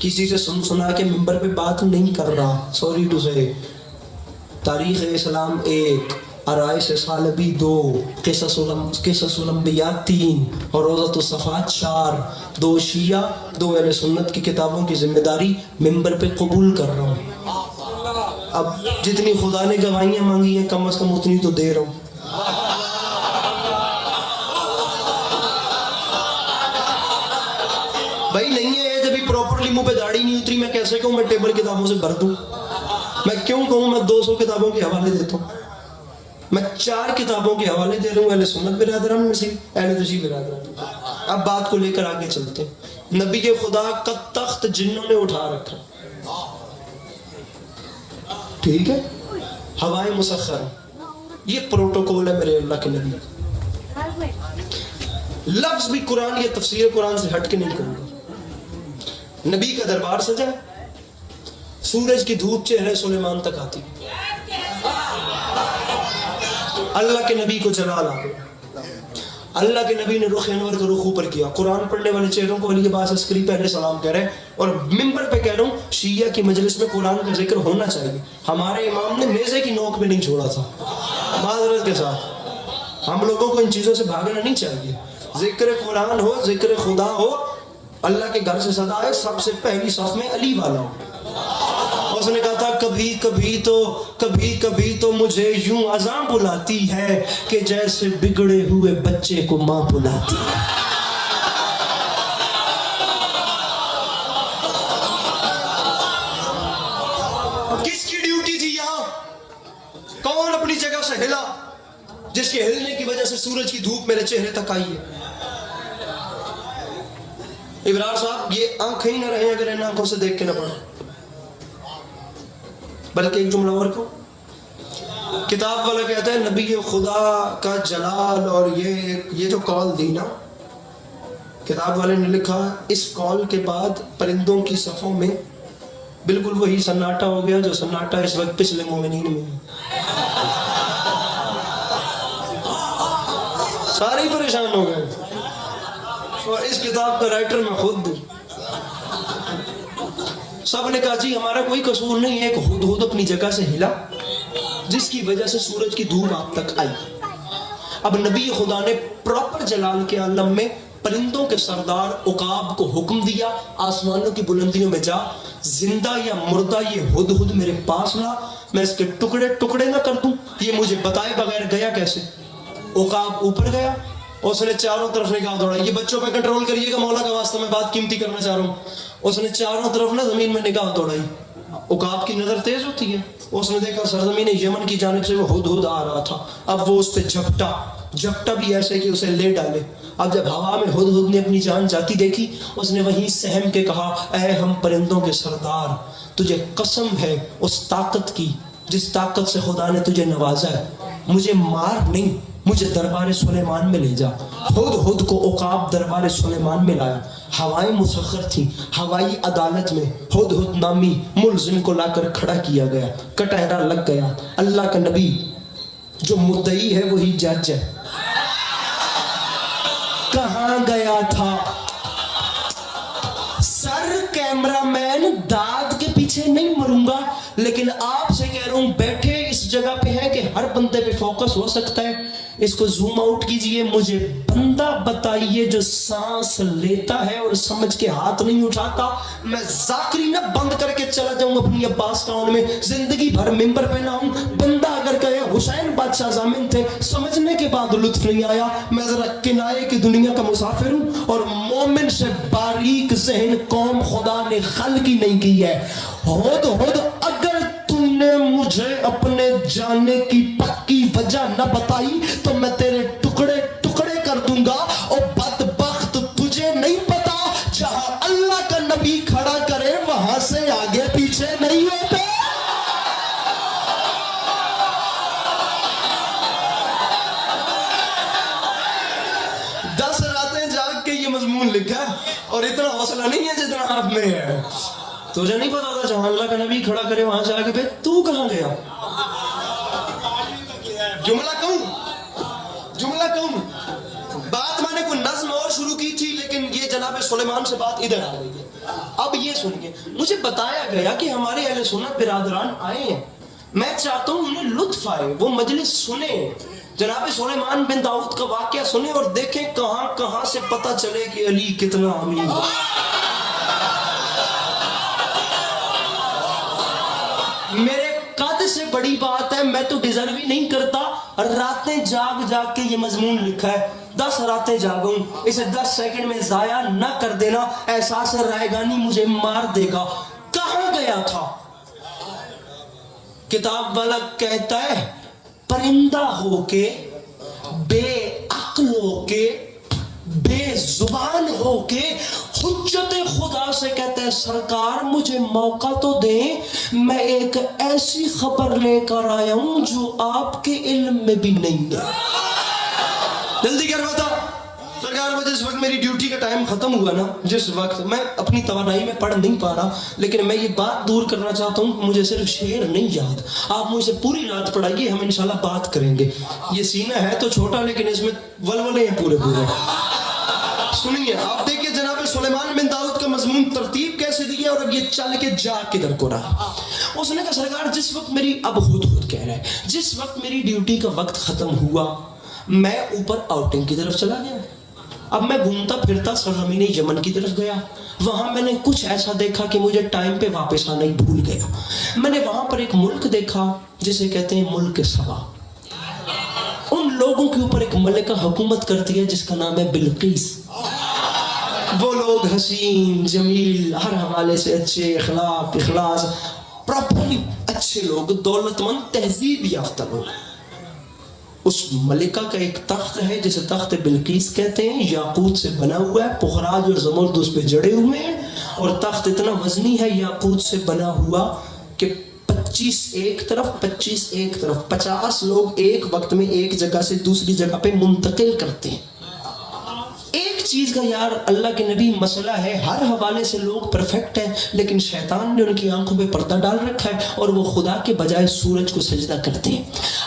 کسی سے سنا کے ممبر پہ بات نہیں کر رہا. سوری ٹو سے. تاریخ اسلام 1، عرائس صالبی 2، قصص الانبیاء 3 اور روضۃ الصفات 4. 2 شیعہ 2 اہل سنت کی کتابوں کی ذمہ داری ممبر پہ قبول کر رہا ہوں. اب جتنی خدا نے گواہیاں مانگی ہیں کم از کم اتنی تو دے رہا ہوں. بھائی نہیں ہے جب پراپرلی منہ پہ داڑھی نہیں اتری میں کیسے کہوں میں ٹیبل کتابوں سے بھر دوں؟ میں کیوں کہوں میں 200 کتابوں کے حوالے دیتا ہوں؟ میں 4 کتابوں کے حوالے دے رہا ہوں اہل سنت برادران میں سے، اہل تشیع برادران. اب بات کو لے کر آگے چلتے ہیں. نبی کے خدا کا تخت جنوں نے اٹھا رکھا، ٹھیک ہے، ہوائیں مسخر، یہ پروٹوکول ہے میرے اللہ کے نبی. لفظ بھی قرآن یا تفسیر قرآن سے ہٹ کے نہیں کروں گا. نبی کا دربار سجا، سورج کی دھوپ چہرے سلیمان تک آتی، اللہ کے نبی کو جلال آ گیا. اللہ کے نبی نے رخ انور کا رخ اوپر کیا. قرآن پڑھنے والے چہروں کو علی عباس عسکری پہلے سلام کہہ رہے ہیں اور ممبر پہ کہہ رہا ہوں شیعہ کی مجلس میں قرآن کا ذکر ہونا چاہیے. ہمارے امام نے نیزے کی نوک پہ نہیں چھوڑا تھا. معذرت کے ساتھ ہم لوگوں کو ان چیزوں سے بھاگنا نہیں چاہیے. ذکر قرآن ہو، ذکر خدا ہو، اللہ کے گھر سے صدا ہے سب سے پہلی صف میں علی والا ہو. اس نے کہا تھا کبھی کبھی تو مجھے یوں اذان بلاتی ہے کہ جیسے بگڑے ہوئے بچے کو ماں بلاتی ہے. کس کی ڈیوٹی تھی یہاں؟ کون اپنی جگہ سے ہلا جس کے ہلنے کی وجہ سے سورج کی دھوپ میرے چہرے تک آئی ہے؟ ابرار صاحب یہ آنکھیں ہی نہ رہیں اگر ان آنکھوں سے دیکھ کے نہ پڑھیں. بلکہ ایک جملہ اور کو کتاب والا کہتا ہے نبی خدا کا جلال اور یہ جو کال دی نا، کتاب والے نے لکھا اس کال کے بعد پرندوں کی صفوں میں بالکل وہی سناٹا ہو گیا جو سناٹا اس وقت پچھلے مومنین میں. سارے پریشان ہو گئے اور اس کتاب کا رائٹر میں خود ہوں. سب نے کہا جی ہمارا کوئی قصور نہیں ہے، ایک ہدہد اپنی جگہ سے ہلا جس کی وجہ سے سورج کی دھوپ آپ تک آئی. اب نبی خدا نے پراپر جلال کے عالم میں پرندوں کے سردار عقاب کو حکم دیا آسمانوں کی بلندیوں میں جا، زندہ یا مردہ یہ ہدہد میرے پاس لا، میں اس کے ٹکڑے ٹکڑے نہ کر دوں. یہ مجھے بتائے بغیر گیا کیسے؟ عقاب اوپر گیا، اس نے چاروں طرف نگاہ دوڑا. یہ بچوں پہ کنٹرول کریے گا، مولا کا واسطہ میں بات قیمتی کرنا چاہ رہا ہوں. اس نے چاروں طرف نہ زمین میں نگاہ دوڑائی. عقاب کی نظر تیز ہوتی ہے، اس نے دیکھا سرزمین یمن کی جانب سے وہ ہدہد آ رہا تھا. اب وہ اس پہ جھپٹا بھی ایسے کہ اسے لے ڈالے. اب جب ہوا میں ہدہد نے اپنی جان جاتی دیکھی، اس نے وہیں سہم کے کہا اے ہم پرندوں کے سردار، تجھے قسم ہے اس طاقت کی جس طاقت سے خدا نے تجھے نوازا ہے، مجھے مار نہیں، مجھے دربار سلیمان میں لے جا. ہدہد کو عقاب دربار سلیمان میں لایا. ہوائیں مسخر تھیں، ہوائی عدالت میں ہدہد نامی ملزم کو لا کر کھڑا کیا گیا. کٹہرا لگ گیا. اللہ کا نبی جو مدعی ہے وہی جج ہے. کہاں گیا تھا سر؟ کیمرہ مین داد کے پیچھے نہیں مروں گا، لیکن آپ سے کہہ رہا ہوں بیٹھے اس جگہ پہ ہے کہ ہر بندے پہ فوکس ہو سکتا ہے. اس کو زوم آؤٹ کیجئے، مجھے بندہ بتائیے جو سانس لیتا ہے اور سمجھ کے ہاتھ نہیں اٹھاتا. میں ذاکری نہ بند کر کے چلا جاؤں اپنی عباس ٹاؤن میں، زندگی بھر ممبر پہ نہ ہوں. بندہ اگر کہے حسین بادشاہ ضامن تھے، سمجھنے کے بعد لطف نہیں آیا. میں ذرا کنائے کی دنیا کا مسافر ہوں اور مومن سے باریک ذہن قوم خدا نے خلق ہی نہیں کی ہے. ہدہد اگر تم نے مجھے اپنے جانے کی پکی وجہ نہ بتائی تو میں تیرے ٹکڑے ٹکڑے کر دوں گا. اور بدبخت تجھے نہیں پتا جہاں اللہ کا نبی کھڑا کرے وہاں سے آگے پیچھے نہیں ہوتے. لکھا اور اتنا حوصلہ نہیں ہے جتنا آپ میں ہے. تجھے نہیں پتا تھا جہاں اللہ کا نبی کھڑا کرے وہاں سے آگے پہ تو کہاں گیا؟ جملہ کہوں بات میں نے کوئی نظم اور شروع کی تھی، لیکن یہ جناب سلیمان سے بات ادھر آ گئی ہے. اب یہ سنیے مجھے بتایا گیا کہ ہمارے اہل سنت برادران آئے ہیں, میں چاہتا ہوں انہیں لطف آئے, وہ مجلس سنیں, جناب سلیمان بن داؤد کا واقعہ سنیں اور دیکھیں کہاں کہاں سے پتہ چلے کہ علی کتنا امیر ہے. میرے قد سے بڑی بات ہے, میں تو ڈیزرو ہی نہیں کرتا, راتیں جاگ جاگ کے یہ مضمون لکھا ہے, 10 راتیں جاگوں, اسے 10 سیکنڈ میں ضائع نہ کر دینا, احساس رائگانی مجھے مار دے گا. کہاں گیا تھا؟ کتاب والا کہتا ہے پرندہ ہو کے, بے عقل ہو کے, بے زبان ہو کے حجت خدا سے کہتے ہیں سرکار مجھے موقع تو دیں, میں ایک ایسی خبر لے کر آیا ہوں جو آپ کے علم میں بھی نہیں ہے. جلدی کر بتا سرکار, مجھے اس وقت میری ڈیوٹی کا ٹائم ختم ہوا نا, جس وقت میں اپنی توانائی میں پڑھ نہیں پا رہا, لیکن میں یہ بات دور کرنا چاہتا ہوں, مجھے صرف شعر نہیں یاد, آپ مجھ سے پوری رات پڑھائیے, ہم انشاءاللہ بات کریں گے. یہ سینہ ہے تو چھوٹا لیکن اس میں ولولے ہیں پورے پورے. سنیے آپ دیکھیے جناب سلیمان بن داؤد کا مضمون ترتیب کیسے دی ہے, اور اب یہ چل کے جا کدھر کو رہا. اس نے کہا سرکار جس وقت میری, اب ہد کہہ رہا ہے, جس وقت میری ڈیوٹی کا وقت ختم ہوا میں اوپر آؤٹنگ کی طرف چلا گیا. اب میں گھومتا پھرتا سرزمین یمن کی طرف گیا, وہاں میں نے کچھ ایسا دیکھا کہ مجھے ٹائم پہ واپس آنا ہی بھول گیا. میں نے وہاں پر ایک ملک دیکھا جسے کہتے ہیں ملک سبا. ان لوگوں کے اوپر ایک ملکہ حکومت کرتی ہے جس کا نام ہے بلقیس. وہ لوگ حسین جمیل, ہر حوالے سے اچھے, اخلاص پراپرلی اچھے لوگ, دولت مند, تہذیب یافتہ لوگ. اس ملکہ کا ایک تخت ہے جسے تخت بلقیس کہتے ہیں, یاقوت سے بنا ہوا ہے, پخراج اور زمرد اس پہ جڑے ہوئے ہیں, اور تخت اتنا وزنی ہے یاقوت سے بنا ہوا کہ 25 ایک طرف 25 ایک طرف 50 لوگ ایک وقت میں ایک جگہ سے دوسری جگہ پہ منتقل کرتے ہیں. ایک چیز کا یار اللہ کے نبی مسئلہ ہے, ہر حوالے سے لوگ پرفیکٹ ہیں لیکن شیطان نے ان کی آنکھوں پہ پردہ ڈال رکھا ہے اور وہ خدا کے بجائے سورج کو سجدہ کرتے ہیں.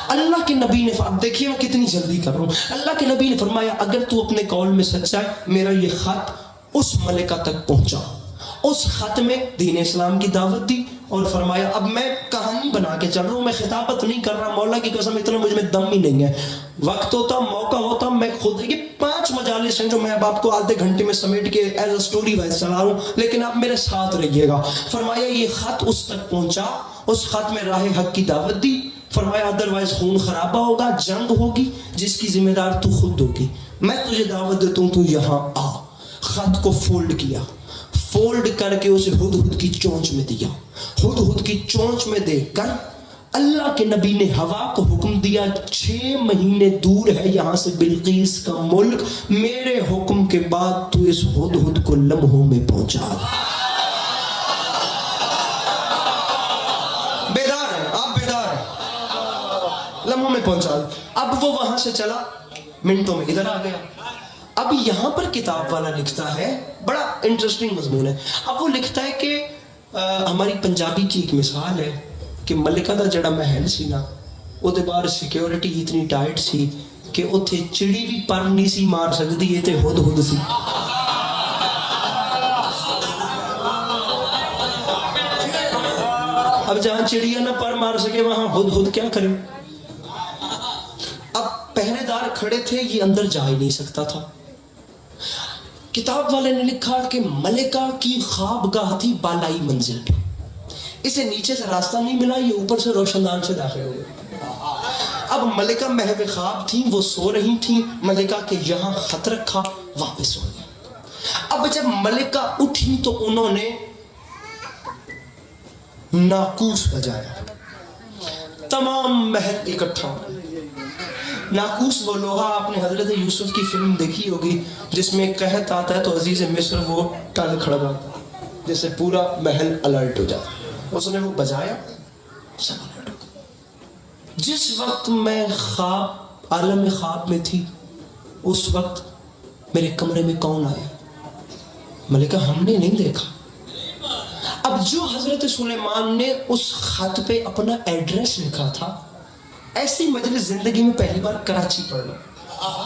اللہ کے نبی نے, اب دیکھیے میں کتنی جلدی کر رہا ہوں, اللہ کے نبی نے فرمایا اگر تو اپنے قول میں سچا ہے, میرا یہ خط اس ملکہ تک پہنچا. اس خط میں دین اسلام کی دعوت دی اور فرمایا اب میں کہانی بنا کے چل رہا ہوں, میں خطابت نہیں کر رہا, مولا کی قسم اتنا مجھ میں دم ہی نہیں ہے. وقت ہوتا, موقع ہوتا, میں خود, یہ 5 مجالس ہیں جو میں اب آپ کو آدھے گھنٹے میں سمیٹ کے ایز اے سٹوری وائز چلا رہا ہوں, لیکن آپ میرے ساتھ رہیے گا. فرمایا یہ خط اس تک پہنچا, اس خط میں راہ حق کی دعوت دی. فرمایا ادروائز خون خرابہ ہوگا, جنگ ہوگی, جس کی ذمہ دار تو خود ہوگی, میں تجھے دعوت دیتا ہوں تو یہاں آ. خط کو فولڈ کیا, فولڈ کر کے اسے ہدہد کی چونچ میں دیا. ہدہد کی چونچ میں دے کر اللہ کے نبی نے ہوا کو حکم دیا 6 مہینے دور ہے یہاں سے بلقیس کا ملک, میرے حکم کے بعد تو اس ہدہد کو لمحوں میں پہنچا. بیدار ہیں آپ, بیدار ہیں, لمحوں میں پہنچا. اب وہ وہاں سے چلا, منٹوں میں ادھر آ گیا. اب یہاں پر کتاب والا لکھتا ہے, بڑا انٹرسٹنگ مضمون ہے. اب وہ لکھتا ہے کہ ہماری پنجابی کی ایک مثال ہے کہ ملکہ دا جڑا محل سی نا, وہ دے باہر سیکیورٹی اتنی ٹائٹ سی کہ اتھے چڑی بھی پر نہیں سی مار سکتی, یہ تے ہدہد سی. اب جہاں چڑیا نہ پر مار سکے وہاں ہدہد کیا کرے. اب پہرے دار کھڑے تھے, یہ اندر جا ہی نہیں سکتا تھا. کتاب والے نے لکھا کہ ملکہ کی خوابگاہ تھی بالائی منزل پہ, اسے نیچے سے راستہ نہیں ملا, یہ اوپر سے روشن دان سے داخل ہو گئے. اب ملکہ محو خواب تھیں, وہ سو رہی تھیں, ملکہ کے یہاں خط رکھا, واپس ہو گئے. اب جب ملکہ اٹھی تو انہوں نے ناقوس بجایا, تمام محل اکٹھا ہو گئے. ناقوس وہ لوہا, آپ نے حضرت یوسف کی فلم دیکھی ہوگی جس میں قحط آتا ہے تو عزیز مصر وہ ٹل کھڑا جس سے پورا محل الرٹ ہو جاتا. اس نے وہ بجایا, سب الرٹ ہو گئے. جس وقت میں خواب, عالم خواب میں تھی, اس وقت میرے کمرے میں کون آیا؟ ملکہ ہم نے نہیں دیکھا. اب جو حضرت سلیمان نے اس خط پہ اپنا ایڈریس لکھا تھا, ایسی مجلس زندگی میں پہلی بار کراچی پڑھنا.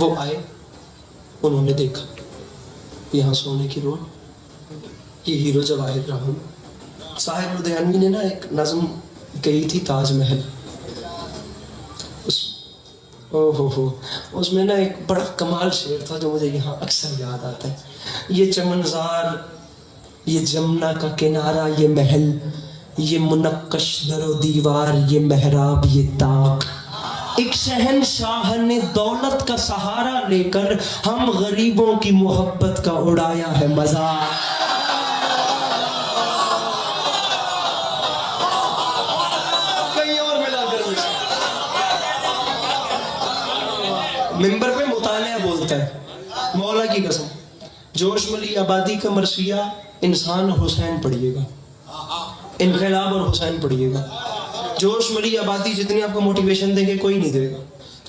وہ آئے, انہوں نے دیکھا یہاں سونے کی روڈ, یہ ہیرو جواہر راہل. صاحب لدھیانوی نے نا ایک نظم کہی تھی تاج محل, اس میں نا ایک بڑا کمال شعر تھا جو مجھے یہاں اکثر یاد آتا ہے. یہ چمنزار, یہ جمنا کا کنارہ, یہ محل, یہ منقش در و دیوار, یہ محراب, یہ طاق, ایک شہنشاہ نے دولت کا سہارا لے کر ہم غریبوں کی محبت کا اڑایا ہے مذاق. کہیں اور ملا کر ممبر پہ مطالعہ بولتا ہے, مولا کی قسم, جوش ملی آبادی کا مرثیہ انسان حسین پڑھیے گا, انقلاب اور حسین پڑھیے گا. جوش ملی آبادی جتنی آپ کو موٹیویشن دیں گے کوئی نہیں دے گا.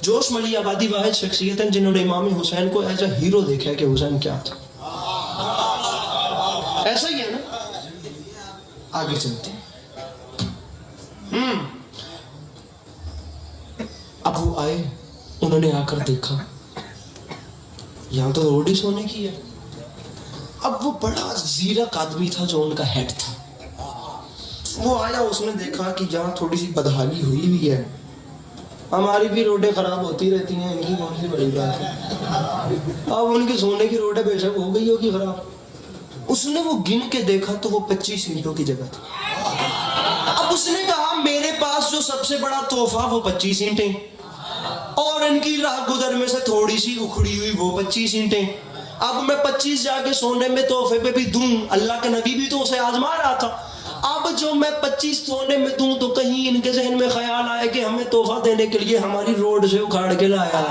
جوش ملی آبادی واحد شخصیت ہیں جنہوں نے امام حسین کو ایز اے ہیرو دیکھا ہے کہ حسین کیا تھا. ایسا ہی ہے نا. آگے چلتے ہیں. اب وہ آئے, انہوں نے آ کر دیکھا یہاں تو روڈ ہی سونے کی ہے. اب وہ بڑا زیرک آدمی تھا جو ان کا ہیڈ تھا. وہ آیا, اس نے دیکھا کہ یہاں تھوڑی سی بدحالی ہوئی ہوئی ہے, ہماری بھی روڈیں خراب ہوتی رہتی ہیں, ان کی کون سی بڑی بات ہے. اب ان کی سونے کی روڈیں بے شک ہو گئی ہوگی خراب. اس نے وہ گن کے دیکھا تو وہ 25 اینٹوں کی جگہ تھی. اب اس نے کہا میرے پاس جو سب سے بڑا تحفہ وہ 25 اینٹیں, اور ان کی راہ گزر میں سے تھوڑی سی اکھڑی ہوئی وہ 25 اینٹیں. اب میں 25 جا کے سونے میں تحفے پہ بھی دوں, اللہ کے نبی بھی تو اسے آزما رہا تھا. اب جو میں 25 سونے میں دوں تو کہیں ان کے ذہن میں خیال آئے کہ ہمیں تحفہ دینے کے لیے ہماری روڈ سے اکھاڑ کے لایا.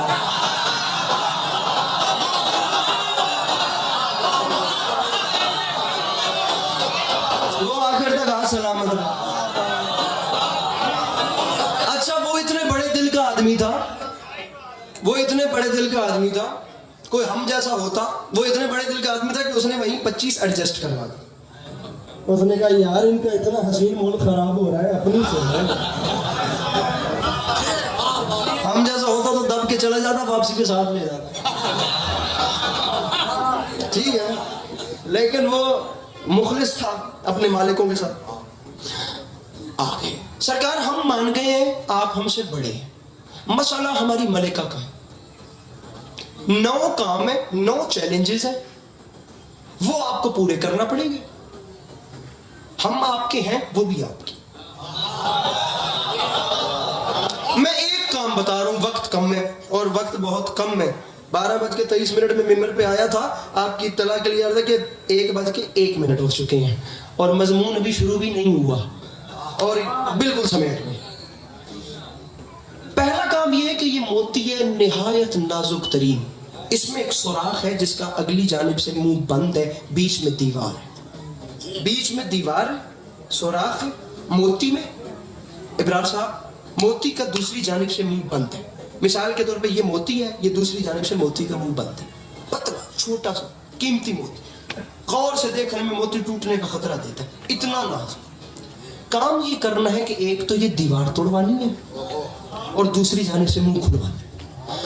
وہ آخر تک ہاتھ سلامت رہا. اچھا وہ اتنے بڑے دل کا آدمی تھا, وہ اتنے بڑے دل کا آدمی تھا, کوئی ہم جیسا ہوتا, وہ اتنے بڑے دل کا آدمی تھا کہ اس نے وہیں 25 ایڈجسٹ کروا دیا. اس نے کہا یار ان کا اتنا حسین ملک خراب ہو رہا ہے, اپنی سے ہم جیسا ہوتا تو دب کے چلا جاتا, واپسی کے ساتھ لے جاتا. ٹھیک ہے, لیکن وہ مخلص تھا اپنے مالکوں کے ساتھ. آگے سرکار ہم مان گئے ہیں آپ ہم سے بڑے ہیں, مسئلہ ہماری ملکہ کا ہے, 9 کام ہے, 9 چیلنجز ہیں, وہ آپ کو پورے کرنا پڑیں گے. ہم آپ کے ہیں, وہ بھی آپ کی. میں ایک کام بتا رہا ہوں, وقت کم ہے اور وقت بہت کم ہے. 12:23 میں ممبر پہ آیا تھا. آپ کی اطلاع کے لیے آ رہا تھا کہ 1:01 ہو چکے ہیں اور مضمون ابھی شروع بھی نہیں ہوا اور بالکل سمیٹ میں. پہلا کام یہ ہے کہ یہ موتی ہے نہایت نازک ترین. اس میں ایک سوراخ ہے جس کا اگلی جانب سے منہ بند ہے, بیچ میں دیوار ہے, بیچ میں دیوار ہے, سوراخ ہے موتی میں. ابرار صاحب موتی کا دوسری جانب سے منہ بند ہے. مثال کے طور پہ یہ موتی ہے, یہ دوسری جانب سے موتی کا منہ بند ہے, پتلا چھوٹا سا قیمتی موتی. غور سے دیکھنے میں موتی ٹوٹنے کا خطرہ دیتا ہے, اتنا نازک. کام یہ کرنا ہے کہ ایک تو یہ دیوار توڑوانی ہے اور دوسری جانب سے منہ کھلوانا ہے,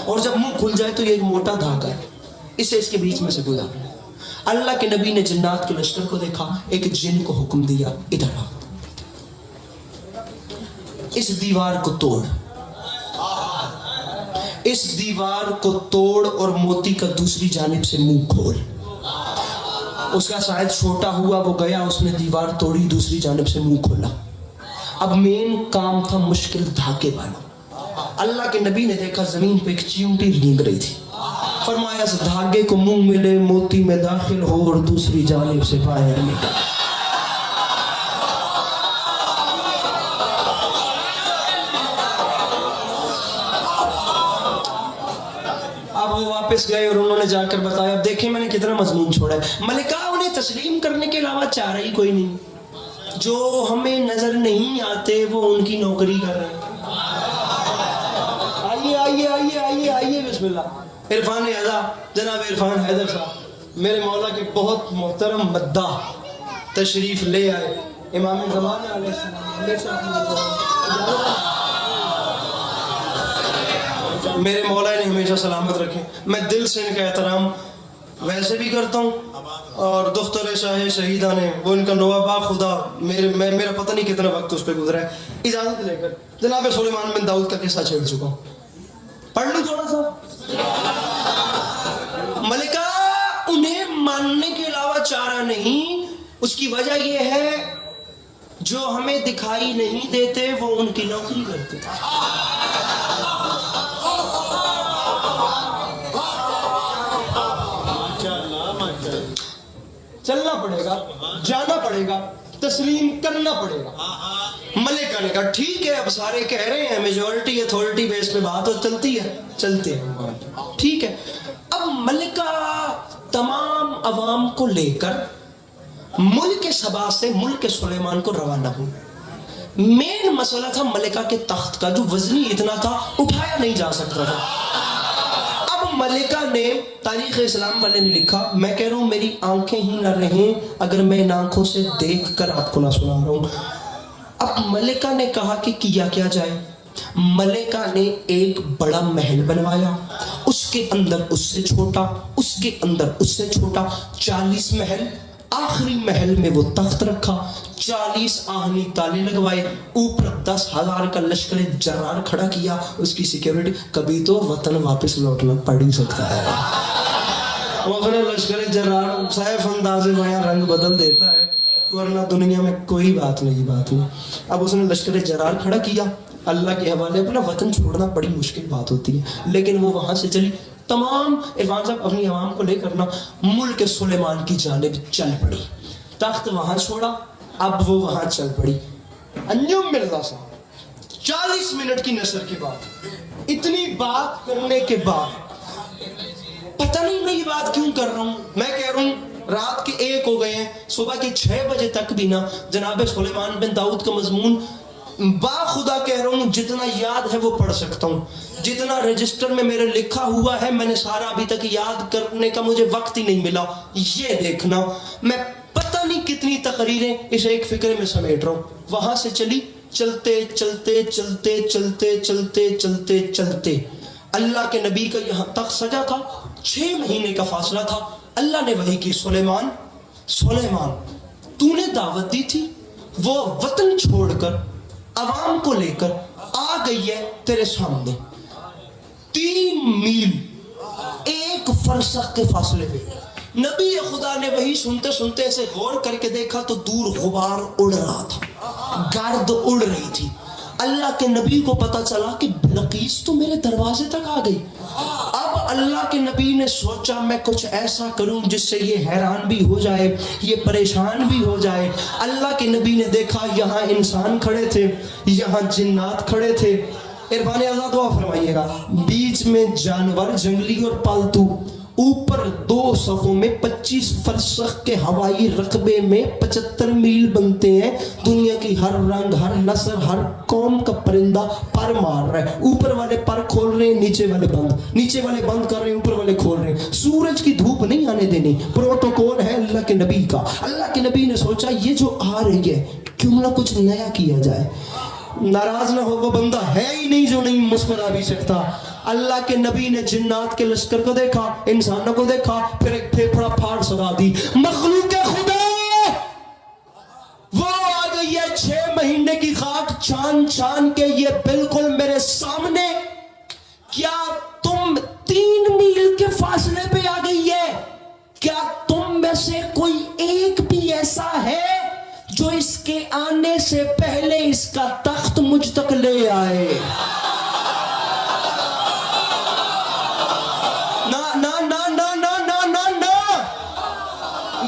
اور جب منہ کھل جائے تو یہ ایک موٹا دھاگا ہے, اسے اس کے بیچ میں سے گزارنا ہے. اللہ کے نبی نے جنات کے لشکر کو دیکھا, ایک جن کو حکم دیا ادھر آ, اس دیوار کو توڑ, اس دیوار کو توڑ اور موتی کا دوسری جانب سے منہ کھول. اس کا شاید چھوٹا ہوا, وہ گیا, اس نے دیوار توڑی, دوسری جانب سے منہ کھولا. اب مین کام تھا مشکل دھاگے والا. اللہ کے نبی نے دیکھا زمین پہ ایک چیونٹی رینگ رہی تھی. فرمایا اس دھاگے کو منہ ملے, موتی میں داخل ہو اور دوسری جانب سے باہر نکل. اب وہ واپس گئے اور انہوں نے جا کر بتایا, اب دیکھیں میں نے کتنا مضمون چھوڑا ہے. ملکہ انہیں تسلیم کرنے کے علاوہ چارہ ہی کوئی نہیں. جو ہمیں نظر نہیں آتے وہ ان کی نوکری کر رہے ہیں. آئیے آئیے آئیے آئیے آئیے, بسم اللہ. عرفان اعلیٰ جناب عرفان حیدر صاحب میرے مولا کے بہت محترم مداح تشریف لے آئے. امام زمانہ علیہ السلام میرے مولا نے ہمیشہ سلامت رکھے. میں دل سے ان کا احترام ویسے بھی کرتا ہوں, اور دختر شاہ شہیدہ نے وہ ان کا نوابا خدا میرا پتہ نہیں کتنا وقت اس پہ گزرا ہے. اجازت لے کر جناب سلیمان بن داؤد کا قصہ چھیڑ چکا ہوں, پڑھ لوں تھوڑا سا. ملکہ انہیں ماننے کے علاوہ چارہ نہیں, اس کی وجہ یہ ہے جو ہمیں دکھائی نہیں دیتے وہ ان کی نوکری کرتے. چلنا پڑے گا, جانا پڑے گا, تسلیم کرنا پڑے گا. ملکہ نے کہا ٹھیک ہے, اب سارے کہہ رہے ہیں میجورٹی اتھارٹی بیس پہ بات چلتی ہے, چلتے ہیں, ٹھیک ہے. اب ملکہ تمام عوام کو لے کر ملک سبا سے ملک سلیمان کو روانہ ہوئی. مین مسئلہ تھا ملکہ کے تخت کا جو وزنی اتنا تھا اٹھایا نہیں جا سکتا تھا. اب ملکہ نے, تاریخ اسلام والے نے لکھا, میں کہہ رہا ہوں میری آنکھیں ہی نہ رہیں اگر میں ان آنکھوں سے دیکھ کر آپ کو نہ سنا رہا ہوں. اب ملکہ نے کہا کہ کیا کیا جائے. ملکہ نے ایک بڑا محل بنوایا, اس کے اندر اس سے چھوٹا, اس کے اندر اس سے چھوٹا, 40 محل. آخری محل میں وہ تخت رکھا, 40 آہنی تالے لگوائے, اوپر 10,000 کا لشکر جرار کھڑا کیا, اس کی سیکیورٹی. کبھی تو وطن واپس لوٹنا پڑ ہی سکتا ہے. وہ لشکر جرار سیف انداز میں رنگ بدل دیتا ہے, ورنہ دنیا میں کوئی بات نہیں. اب اس نے لشکر جرار کھڑا کیا, اللہ کے حوالے. اپنا وطن چھوڑنا بڑی مشکل بات ہوتی ہے, لیکن وہ وہاں سے چلی. تمام عرفان صاحب اپنی عوام کو لے کرنا ملک سلیمان کی جانب چل پڑی. تخت وہاں چھوڑا, اب وہ وہاں چل پڑی. انجم مرزا صاحب 40 منٹ کی نثر کے بعد, اتنی بات کرنے کے بعد, پتہ نہیں میں یہ بات کیوں کر رہا ہوں. میں کہہ رہا ہوں رات کے 1 ہو گئے ہیں, صبح کے 6 بجے تک بھی نا جناب سلیمان بن داؤد کا مضمون با خدا کہہ رہا ہوں جتنا یاد ہے وہ پڑھ سکتا ہوں. جتنا رجسٹر میں میرے لکھا ہوا ہے میں نے سارا ابھی تک یاد کرنے کا مجھے وقت ہی نہیں ملا. یہ دیکھنا میں پتہ نہیں کتنی تقریریں اس ایک فکر میں سمیٹ رہا ہوں. وہاں سے چلی, چلتے چلتے چلتے چلتے چلتے چلتے چلتے اللہ کے نبی کا یہاں تک سجا تھا. 6 مہینے کا فاصلہ تھا. اللہ نے وحی کی, سلیمان تو نے دعوت دی تھی, وہ وطن چھوڑ کر عوام کو لے کر آ گئی ہے تیرے سامنے. 3 میل 1 فرسخ کے فاصلے پہ. نبی خدا نے وہی سنتے سنتے ایسے غور کر کے دیکھا تو دور غبار اڑ رہا تھا, گرد اڑ رہی تھی. اللہ کے نبی کو پتا چلا کہ بلقیس تو میرے دروازے تک آ گئی. اب اللہ کے نبی نے سوچا میں کچھ ایسا کروں جس سے یہ حیران بھی ہو جائے, یہ پریشان بھی ہو جائے. اللہ کے نبی نے دیکھا یہاں انسان کھڑے تھے, یہاں جنات کھڑے تھے. عرفان آزاد دعا فرمائیے گا. بیچ میں جانور جنگلی اور پالتو, اوپر 2 صفوں میں 25 فرسخ کے ہوائی رقبے میں 75 میل بنتے ہیں. دنیا کی ہر رنگ, ہر نسل, ہر قوم کا پرندہ پر مار رہا ہے. اوپر والے پر کھول رہے ہیں, نیچے والے بند, نیچے والے بند کر رہے ہیں, اوپر والے کھول رہے ہیں. سورج کی دھوپ نہیں آنے دینی, پروٹوکول ہے اللہ کے نبی کا. اللہ کے نبی نے سوچا یہ جو آ رہی ہے کیوں نہ کچھ نیا کیا جائے. ناراض نہ ہو, وہ بندہ ہے ہی نہیں جو نہیں مسکرا بھی سکتا. اللہ کے نبی نے جنات کے لشکر کو دیکھا, انسانوں کو دیکھا, پھر ایک پھیپھڑا پھاڑ سنا دی. مخلوق خدا وہ آ گئی ہے 6 مہینے کی خاک چھان چھان کے, یہ بالکل میرے سامنے. کیا تم 3 میل کے فاصلے پہ آ گئی ہے؟ کیا تم میں سے کوئی ایک بھی ایسا ہے جو اس کے آنے سے پہلے اس کا تخت مجھ تک لے آئے؟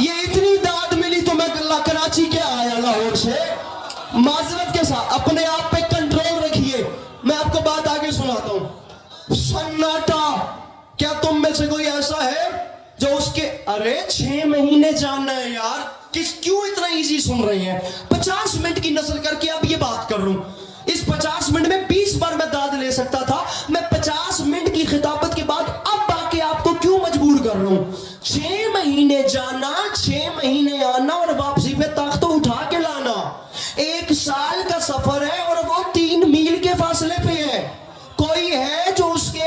یہ اتنی داد ملی تو میں کراچی کے آیا, لاہور سے. معذرت کے ساتھ اپنے آپ پہ کنٹرول رکھیے, میں آپ کو بات آگے سناتا ہوں. سناٹا. کیا تم میں سے کوئی ایسا ہے جو اس کے, ارے 6 مہینے جاننا ہے یار, کیوں اتنا ایزی سن رہے ہیں؟ 50 منٹ کی نثر کر کے اب یہ بات کر رہا ہوں. اس 50 منٹ میں 20 بار میں داد لے سکتا تھا. میں 50 منٹ کی خطابت کے بعد اب آ کے آپ کو کیوں مجبور کر رہا ہوں؟ 6 مہینے جانا, 6 مہینے آنا, اور واپسی پہ تخت اٹھا کے لانا. 1 سال کا سفر ہے اور وہ 3 میل کے فاصلے پہ ہے. کوئی ہے جو اس کے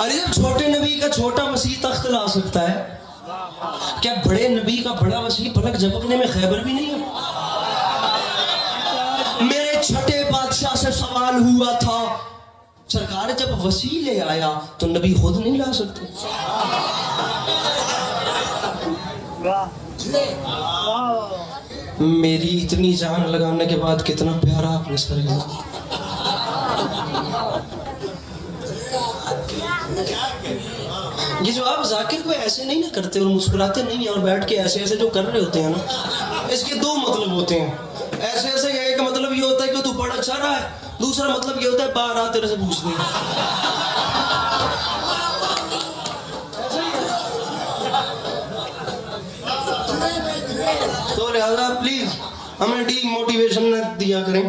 ارے جب چھوٹے نبی کا چھوٹا وسیع تخت لا سکتا ہے، کیا بڑے نبی کا بڑا وسیع پلک جھپکنے میں خیبر بھی نہیں ہے؟ میرے چھٹے بادشاہ سے سوال ہوا تھا، سرکار جب وسیع لے آیا تو نبی خود نہیں لا سکتے؟ میری اتنی جان لگانے کے بعد کتنا پیارا آپ نے سر لیا۔ یہ جو آپ ذاکر کو ایسے نہیں نہ کرتے اور مسکراتے نہیں ہیں اور بیٹھ کے ایسے ایسے جو کر رہے ہوتے ہیں نا، اس کے دو مطلب ہوتے ہیں۔ ایسے ایسے ایک مطلب یہ ہوتا ہے کہ تو پڑھ اچھا رہا ہے، دوسرا مطلب یہ ہوتا ہے باہر آ تیرے سے پوچھ دیں۔ تو لہذا پلیز ہمیں ڈی موٹیویشن نہ دیا کریں۔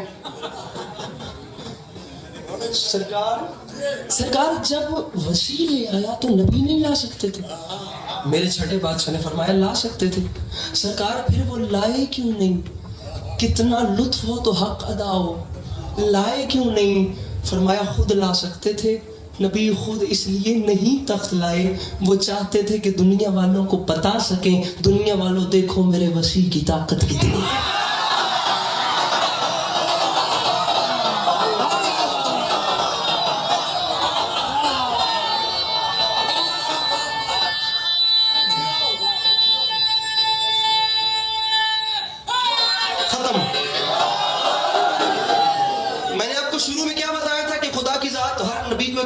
سرکار جب وسیع لے آیا تو نبی نہیں لا سکتے تھے؟ میرے چھٹے بادشاہ نے فرمایا لا سکتے تھے۔ سرکار پھر وہ لائے کیوں نہیں؟ کتنا لطف ہو تو حق ادا ہو، لائے کیوں نہیں؟ فرمایا خود لا سکتے تھے، نبی خود اس لیے نہیں تخت لائے، وہ چاہتے تھے کہ دنیا والوں کو بتا سکیں، دنیا والوں دیکھو میرے وسیع کی طاقت کتنی ہے۔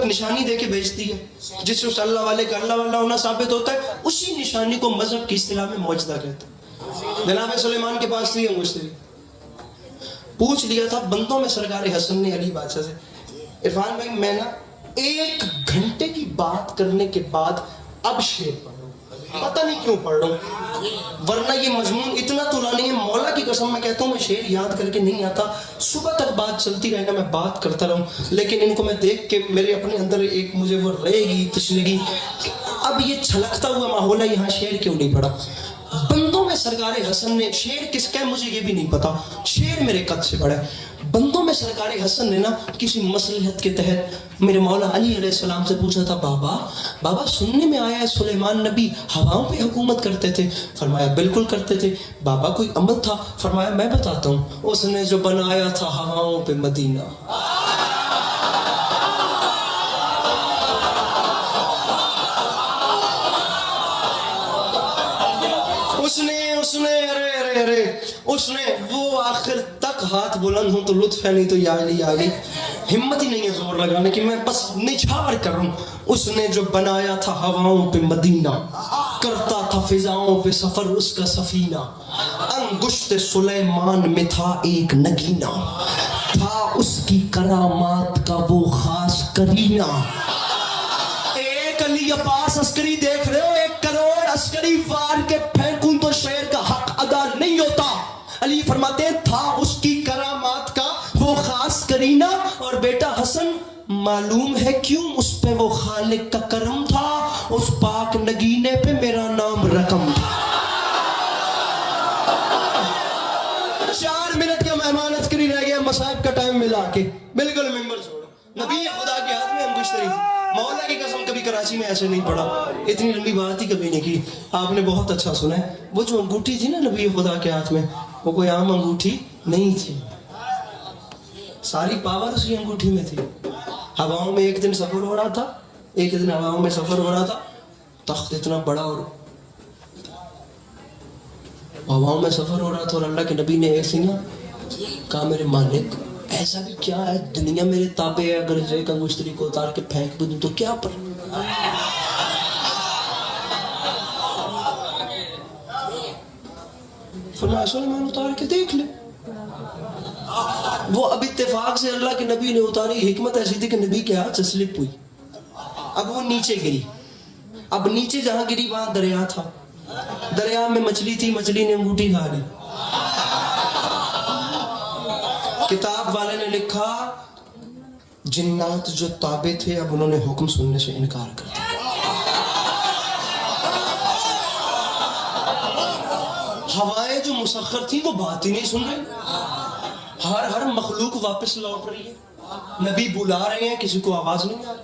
نشانی دے کے بھیجتی ہے، جس سے اللہ والے کا اللہ والا ہونا ثابت ہوتا ہے، اسی نشانی کو مذہب کی اصطلاح میں معجزہ کہتے ہیں۔ جناب سلیمان کے پاس تھی انگشتری، پوچھ لیا تھا بندوں میں سرکار حسن نے علی بادشاہ سے، عرفان بھائی میں نا 1 گھنٹے کی بات کرنے کے بعد اب شعر پڑھ رہا ہوں، پتہ نہیں کیوں پڑھ رہا ہوں، ورنہ یہ مضمون اتنا طولانی ہے، مولا کی قسم میں کہتا ہوں میں شعر یاد کر کے نہیں آتا، صبح تک بات چلتی رہے گا، میں بات کرتا رہوں، لیکن ان کو میں دیکھ کے میرے اپنے اندر ایک مجھے وہ رہے گی تشنگی، اب یہ چھلکتا ہوا ماحول ہے، یہاں شعر کیوں نہیں پڑھا؟ بندوں میں سرکار حسن نے، شعر کس کا ہے مجھے یہ بھی نہیں پتا، شعر میرے قد سے بڑا ہے، بندوں میں سرکار حسن نے نا کسی مصلحت کے تحت میرے مولا علی علیہ السلام سے پوچھا تھا، بابا سننے میں آیا ہے سلیمان نبی ہواؤں پہ حکومت کرتے تھے؟ فرمایا بالکل کرتے تھے۔ بابا کوئی عمل تھا؟ فرمایا میں بتاتا ہوں، اس نے جو بنایا تھا ہواؤں پہ مدینہ، اس نے وہ آخر تک ہاتھ بلند ہوں تو لطف ہے، نہیں تو یا علی یا علی، ہمت ہی نہیں ہے زور لگانے کی، میں بس نچھاور کر رہا ہوں۔ اس نے جو بنایا تھا ہواؤں پہ مدینہ، کرتا تھا فضاؤں پہ سفر اس کا سفینہ، انگشت سلیمان میں تھا ایک نگینہ، تھا اس کی کرامات کا وہ خاص کرینہ۔ ایک علی عباس عسکری دیکھ رہے ہو، 1 کروڑ عسکری وار کے پھینکوں تو شعر کا حق ادا نہیں ہوتا۔ علی فرماتے ہیں تھا اس کی کرامات کا وہ خاص کرینہ، اور بیٹا حسن معلوم ہے کیوں اس پہ وہ خالق کا کرم تھا، اس پاک نگینے پہ میرا نام رقم تھا۔ 4 منٹ کا مہمان عسکری رہ گیا، مصائب کا ٹائم ملا کے بالکل ممبر چھوڑو، نبی خدا کے ہاتھ میں انگشتری تھی، مولا کی قسم کبھی کراچی میں ایسے نہیں پڑا، اتنی لمبی بات ہی کبھی نہیں کی، آپ نے بہت اچھا سنا ہے۔ وہ جو انگوٹھی تھی نا نبی خدا کے ہاتھ میں، وہ کوئی عام انگوٹھی نہیں تھی، ساری پاور اسی انگوٹھی میں تھی۔ ہواؤں میں ایک دن سفر ہو رہا تھا، ہواؤں میں سفر ہو رہا تھا، تخت اتنا بڑا اور ہواؤں میں سفر ہو رہا تھا، اور اللہ کے نبی نے ایسے نا کہا میرے مالک ایسا بھی کیا ہے، دنیا میرے تابع ہے، اگر ایک انگشتری کو اتار کے پھینک بھی دوں تو کیا پر؟ فرمایا سلیمان اتار کے دیکھ لے۔ وہ اب اتفاق سے اللہ کے نبی نے اتاری، حکمت ایسی تھی کہ نبی کے ہاتھ سے سلپ ہوئی، اب وہ نیچے گری، اب نیچے جہاں گری وہاں دریا تھا، دریا میں مچھلی تھی، مچھلی نے انگوٹھی کھا لی۔ کتاب والے نے لکھا جنات جو تابع تھے اب انہوں نے حکم سننے سے انکار کر دیا۔ ہوائیں جو مسخر تھیں وہ بات ہی نہیں سن رہی، ہر مخلوق واپس لوٹ رہی ہے، نبی بلا رہے ہیں کسی کو آواز نہیں آ رہی۔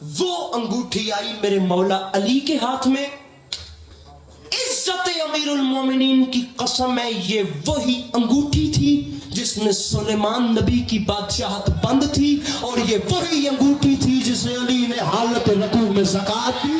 وہ انگوٹھی آئی میرے مولا علی کے ہاتھ میں. عزت امیر المومنین کی قسم ہے یہ وہی انگوٹھی تھی جس میں سلیمان نبی کی بادشاہت بند تھی, اور یہ وہی انگوٹھی تھی جسے علی نے حالت رکوع میں زکات دی.